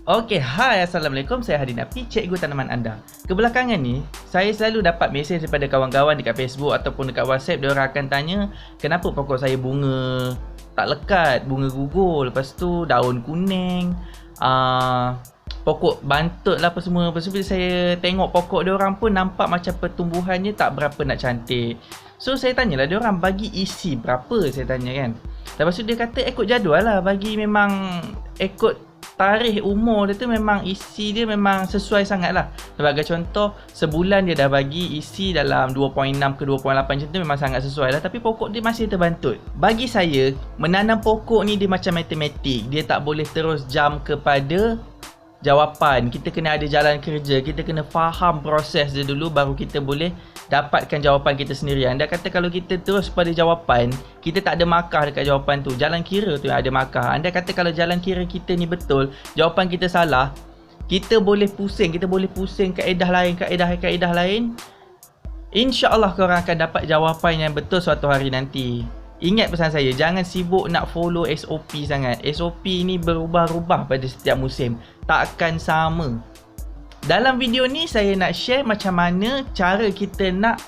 Okey, hai, Assalamualaikum. Saya Hadi Nafi, cikgu tanaman anda. Kebelakangan ni, saya selalu dapat mesej daripada kawan-kawan dekat Facebook ataupun dekat WhatsApp. Diorang akan tanya, kenapa pokok saya bunga tak lekat, bunga gugur, lepas tu daun kuning, pokok bantut lah apa semua. Lepas tu bila saya tengok pokok diorang pun nampak macam pertumbuhannya tak berapa nak cantik. So saya tanyalah diorang bagi isi berapa, saya tanya kan. Lepas tu dia kata ikut jadual lah, bagi memang ikut tarikh umur dia tu memang isi dia memang sesuai sangat lah. Sebagai contoh, sebulan dia dah bagi isi dalam 2.6 ke 2.8 macam tu memang sangat sesuai lah. Tapi pokok dia masih terbantut. Bagi saya, menanam pokok ni dia macam matematik. Dia tak boleh terus jump kepada jawapan. Kita kena ada jalan kerja. Kita kena faham proses dia dulu baru kita boleh dapatkan jawapan kita sendiri. Anda kata kalau kita terus pada jawapan, kita tak ada markah dekat jawapan tu. Jalan kira tu yang ada markah. Anda kata kalau jalan kira kita ni betul, jawapan kita salah, kita boleh pusing. Kita boleh pusing kaedah lain, kaedah lain. InsyaAllah korang akan dapat jawapan yang betul suatu hari nanti. Ingat pesan saya, jangan sibuk nak follow SOP sangat. SOP ni berubah-ubah pada setiap musim. Takkan sama. Dalam video ni saya nak share macam mana cara kita nak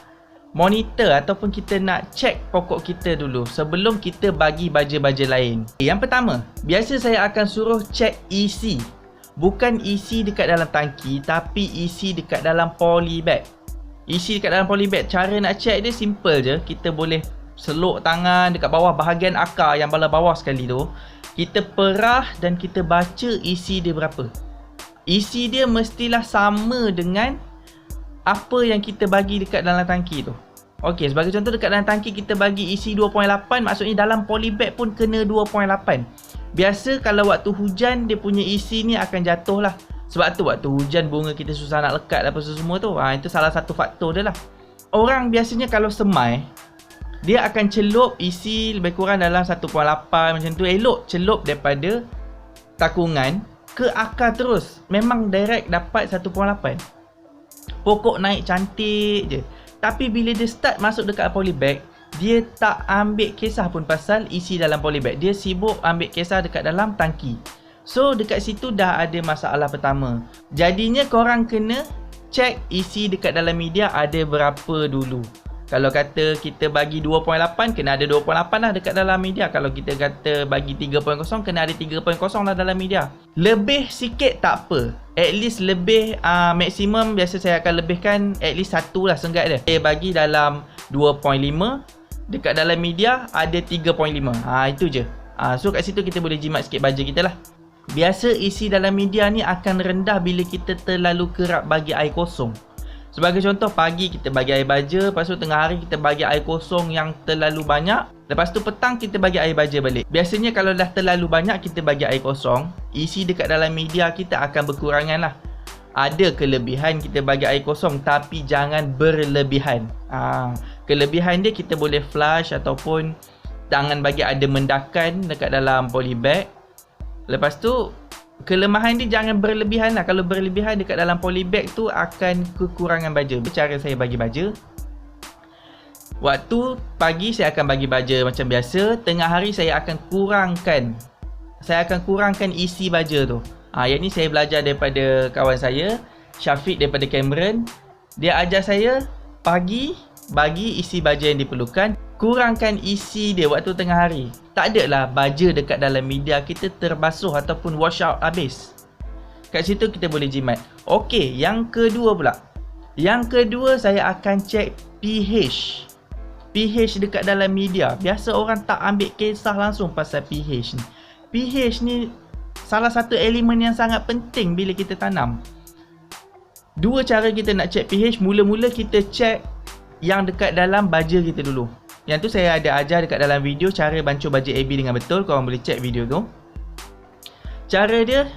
monitor ataupun kita nak check pokok kita dulu sebelum kita bagi baja-baja lain. Yang pertama, biasa saya akan suruh check isi. Bukan isi dekat dalam tangki tapi isi dekat dalam polybag. Isi dekat dalam polybag, cara nak check dia simple je. Kita boleh seluk tangan dekat bawah bahagian akar yang belah bawah sekali tu. Kita perah dan kita baca isi dia berapa. Isi dia mestilah sama dengan apa yang kita bagi dekat dalam tangki tu. Okey, sebagai contoh dekat dalam tangki kita bagi isi 2.8, maksudnya dalam polybag pun kena 2.8. Biasa kalau waktu hujan dia punya isi ni akan jatuh lah. Sebab tu waktu hujan bunga kita susah nak lekat apa semua tu. Itu salah satu faktor dia lah. Orang biasanya kalau semai, dia akan celup isi lebih kurang dalam 1.8 macam tu. Elok celup daripada takungan ke akar terus. Memang direct dapat 1.8. Pokok naik cantik je. Tapi bila dia start masuk dekat polybag, dia tak ambil kisah pun pasal isi dalam polybag. Dia sibuk ambil kisah dekat dalam tangki. So dekat situ dah ada masalah pertama. Jadinya korang kena check isi dekat dalam media ada berapa dulu. Kalau kata kita bagi 2.8, kena ada 2.8 lah dekat dalam media. Kalau kita kata bagi 3.0, kena ada 3.0 lah dalam media. Lebih sikit tak apa. At least lebih, maksimum biasa saya akan lebihkan at least 1 lah senggat dia. Saya bagi dalam 2.5, dekat dalam media ada 3.5. Itu je. So kat situ kita boleh jimat sikit baja kita lah. Biasa isi dalam media ni akan rendah bila kita terlalu kerap bagi air kosong. Sebagai contoh, pagi kita bagi air baja, lepas tu tengah hari kita bagi air kosong yang terlalu banyak, lepas tu petang kita bagi air baja balik. Biasanya kalau dah terlalu banyak kita bagi air kosong, isi dekat dalam media kita akan berkurangan lah. Ada kelebihan kita bagi air kosong tapi jangan berlebihan. Kelebihan dia kita boleh flush ataupun jangan bagi ada mendakan dekat dalam polybag. Lepas tu kelemahan dia jangan berlebihan lah. Kalau berlebihan dekat dalam polybag tu akan kekurangan baja. Cara saya bagi baja, waktu pagi saya akan bagi baja macam biasa. Tengah hari saya akan kurangkan isi baja tu. Yang ni saya belajar daripada kawan saya Syafiq daripada Cameron. Dia ajar saya pagi bagi isi baja yang diperlukan, kurangkan isi dia waktu tengah hari. Tak ada lah baja dekat dalam media kita terbasuh ataupun wash out habis. Kat situ kita boleh jimat. Okey, yang kedua pula. Yang kedua saya akan check pH. pH dekat dalam media. Biasa orang tak ambil kisah langsung pasal pH ni. pH ni salah satu elemen yang sangat penting bila kita tanam. Dua cara kita nak check pH. Mula-mula kita check yang dekat dalam baja kita dulu. Yang tu saya ada ajar dekat dalam video cara bancuh baja AB dengan betul. Korang boleh check video tu. Cara dia,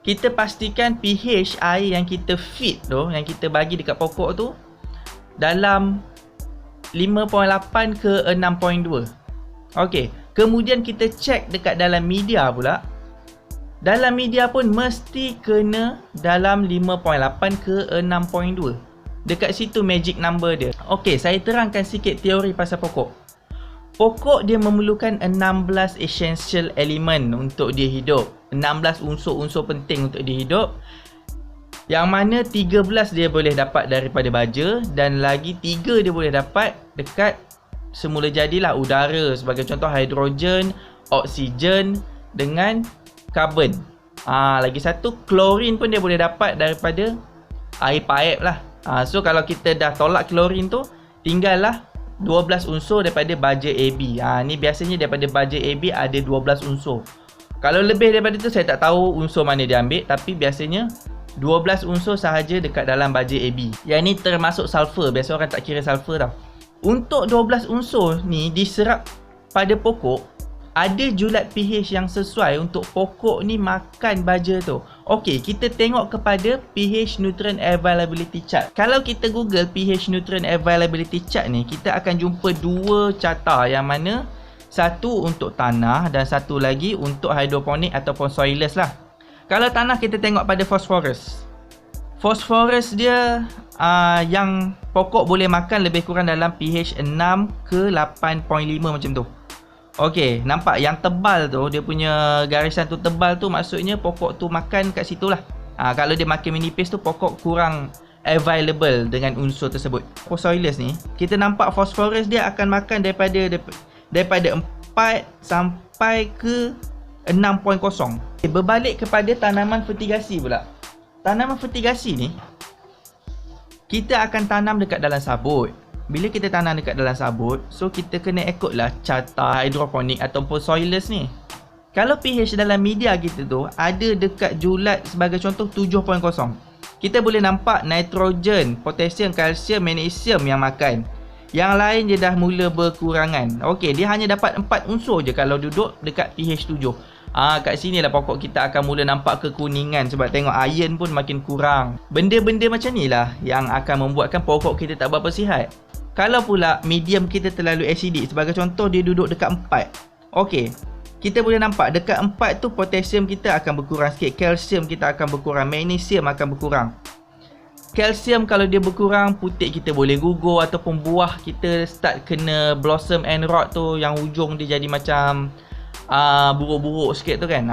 kita pastikan pH air yang kita feed tu, yang kita bagi dekat pokok tu dalam 5.8 ke 6.2. Okey, kemudian kita check dekat dalam media pula. Dalam media pun mesti kena dalam 5.8 ke 6.2. Dekat situ magic number dia. Okey, saya terangkan sikit teori pasal pokok. Pokok dia memerlukan 16 essential element untuk dia hidup. 16 unsur-unsur penting untuk dia hidup. Yang mana 13 dia boleh dapat daripada baja dan lagi 3 dia boleh dapat dekat semula jadilah udara, sebagai contoh hidrogen, oksigen dengan karbon. Lagi satu klorin pun dia boleh dapat daripada air paip lah. So kalau kita dah tolak klorin tu, tinggallah 12 unsur daripada baja AB. Ni biasanya daripada baja AB ada 12 unsur. Kalau lebih daripada tu saya tak tahu unsur mana dia ambil, tapi biasanya 12 unsur sahaja dekat dalam baja AB. Yang ni termasuk sulfur. Biasa orang tak kira sulfur tau. Untuk 12 unsur ni diserap pada pokok, ada julat pH yang sesuai untuk pokok ni makan baja tu. Okey, kita tengok kepada pH Nutrient Availability Chart. Kalau kita Google pH Nutrient Availability Chart ni, kita akan jumpa dua carta, yang mana satu untuk tanah dan satu lagi untuk hidroponik ataupun soilless lah. Kalau tanah, kita tengok pada phosphorus. Phosphorus dia yang pokok boleh makan lebih kurang dalam pH 6 ke 8.5 macam tu. Okey, nampak yang tebal tu, dia punya garisan tu tebal tu, maksudnya pokok tu makan kat situ lah. Kalau dia makin menipis tu, pokok kurang available dengan unsur tersebut. Soilless ni, kita nampak phosphorus dia akan makan daripada 4 sampai ke 6.0. Berbalik kepada tanaman fertigasi pula. Tanaman fertigasi ni, kita akan tanam dekat dalam sabut. Bila kita tanam dekat dalam sabut, so kita kena ikutlah carta hidroponik ataupun soilless ni. Kalau pH dalam media kita tu ada dekat julat sebagai contoh 7.0, kita boleh nampak nitrogen, potasium, kalsium, magnesium yang makan. Yang lain dia dah mula berkurangan. Okey, dia hanya dapat 4 unsur je kalau duduk dekat pH 7. Kat sini lah pokok kita akan mula nampak kekuningan, sebab tengok iron pun makin kurang. Benda-benda macam ni lah yang akan membuatkan pokok kita tak berapa sihat. Kalau pula medium kita terlalu acidic, sebagai contoh dia duduk dekat 4. Okey, kita boleh nampak dekat 4 tu potasium kita akan berkurang sikit, kalsium kita akan berkurang, magnesium akan berkurang. Kalsium kalau dia berkurang, putik kita boleh gugur ataupun buah kita start kena blossom and rot tu, yang hujung dia jadi macam buruk-buruk sikit tu kan.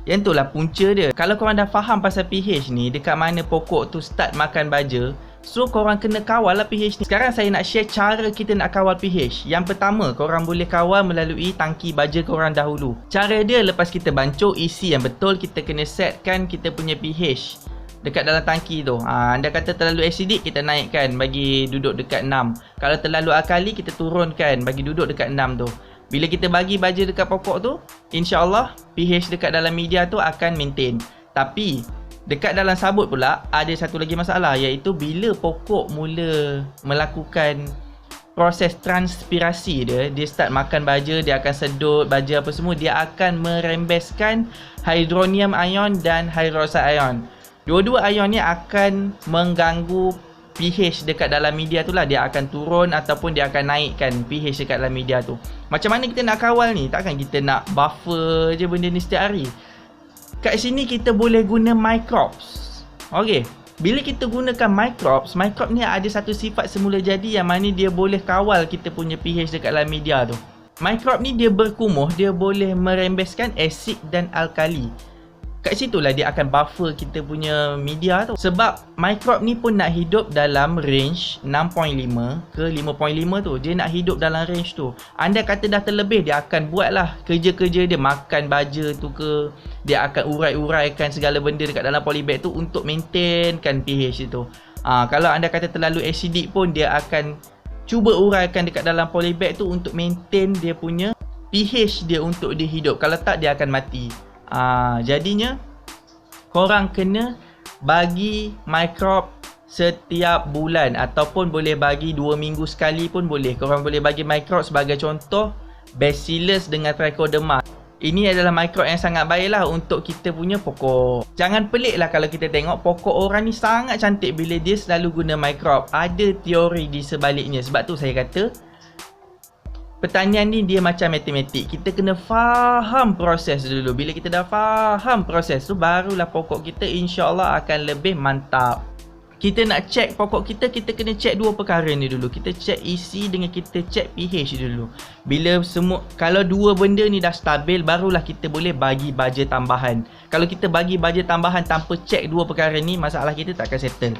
Yang tu lah punca dia. Kalau korang dah faham pasal pH ni, dekat mana pokok tu start makan baja, so korang kena kawal lah pH ni. Sekarang saya nak share cara kita nak kawal pH. Yang pertama, korang boleh kawal melalui tangki baja korang dahulu. Cara dia, lepas kita bancuh isi yang betul, kita kena setkan kita punya pH dekat dalam tangki tu. Anda kata terlalu acidic, kita naikkan bagi duduk dekat 6. Kalau terlalu alkali, kita turunkan bagi duduk dekat 6 tu. Bila kita bagi baja dekat pokok tu, insya-Allah pH dekat dalam media tu akan maintain. Tapi dekat dalam sabut pula ada satu lagi masalah, iaitu bila pokok mula melakukan proses transpirasi dia start makan baja, dia akan sedut baja apa semua, dia akan merembeskan hydronium ion dan hydroxide ion. Dua-dua ion ni akan mengganggu pH dekat dalam media tu lah. Dia akan turun ataupun dia akan naikkan pH dekat dalam media tu. Macam mana kita nak kawal ni? Takkan kita nak buffer je benda ni setiap hari. Kat sini kita boleh guna microbes. Okey, bila kita gunakan microbes ni ada satu sifat semula jadi yang mana dia boleh kawal kita punya pH dekat dalam media tu. Microbe ni dia berkumuh, dia boleh merembeskan asid dan alkali. Kat situlah dia akan buffer kita punya media tu. Sebab microbe ni pun nak hidup dalam range 6.5 ke 5.5 tu. Dia nak hidup dalam range tu. Anda kata dah terlebih, dia akan buatlah kerja-kerja dia, makan baja tu ke, dia akan urai-uraikan segala benda dekat dalam polybag tu untuk maintainkan pH itu. Kalau anda kata terlalu acidic pun, dia akan cuba uraikan dekat dalam polybag tu untuk maintain dia punya pH dia untuk dia hidup. Kalau tak, dia akan mati. Jadinya korang kena bagi microbe setiap bulan ataupun boleh bagi 2 minggu sekali pun boleh. Korang boleh bagi microbe, sebagai contoh Bacillus dengan Trichoderma. Ini adalah microbe yang sangat baik lah untuk kita punya pokok. Jangan pelik lah kalau kita tengok pokok orang ni sangat cantik bila dia selalu guna microbe. Ada teori di sebaliknya. Sebab tu saya kata pertanian ni dia macam matematik. Kita kena faham proses dulu. Bila kita dah faham proses tu, barulah pokok kita insya-Allah akan lebih mantap. kita nak check pokok kita kena check dua perkara ni dulu. Kita check isi dengan kita check pH dulu. Bila semua, kalau dua benda ni dah stabil, barulah kita boleh bagi baja tambahan. Kalau kita bagi baja tambahan tanpa check dua perkara ni, masalah kita tak akan settle.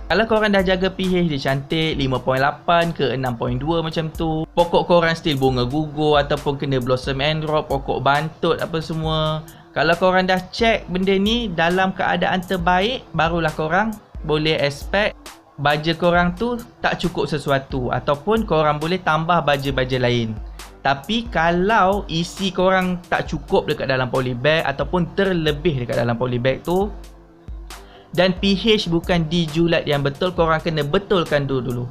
Kalau korang dah jaga pH dia cantik 5.8 ke 6.2 macam tu, pokok korang still bunga gugur ataupun kena blossom and drop, pokok bantut apa semua, kalau korang dah check benda ni dalam keadaan terbaik, barulah korang boleh expect baja korang tu tak cukup sesuatu ataupun korang boleh tambah baja-baja lain. Tapi kalau isi korang tak cukup dekat dalam polybag ataupun terlebih dekat dalam polybag tu dan pH bukan di julat yang betul, korang kena betulkan dulu.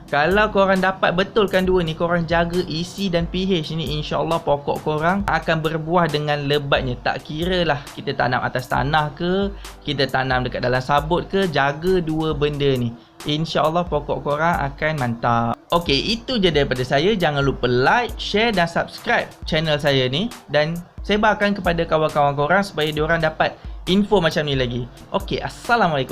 Kalau korang dapat betulkan dua ni, korang jaga isi dan pH ni, insyaAllah pokok korang akan berbuah dengan lebatnya. Tak kira lah kita tanam atas tanah ke, kita tanam dekat dalam sabut ke, jaga dua benda ni, InsyaAllah pokok korang akan mantap. Okey, itu je daripada saya. Jangan lupa like, share dan subscribe channel saya ni, dan sebarkan kepada kawan-kawan korang supaya diorang dapat info macam ni lagi. Okey, Assalamualaikum.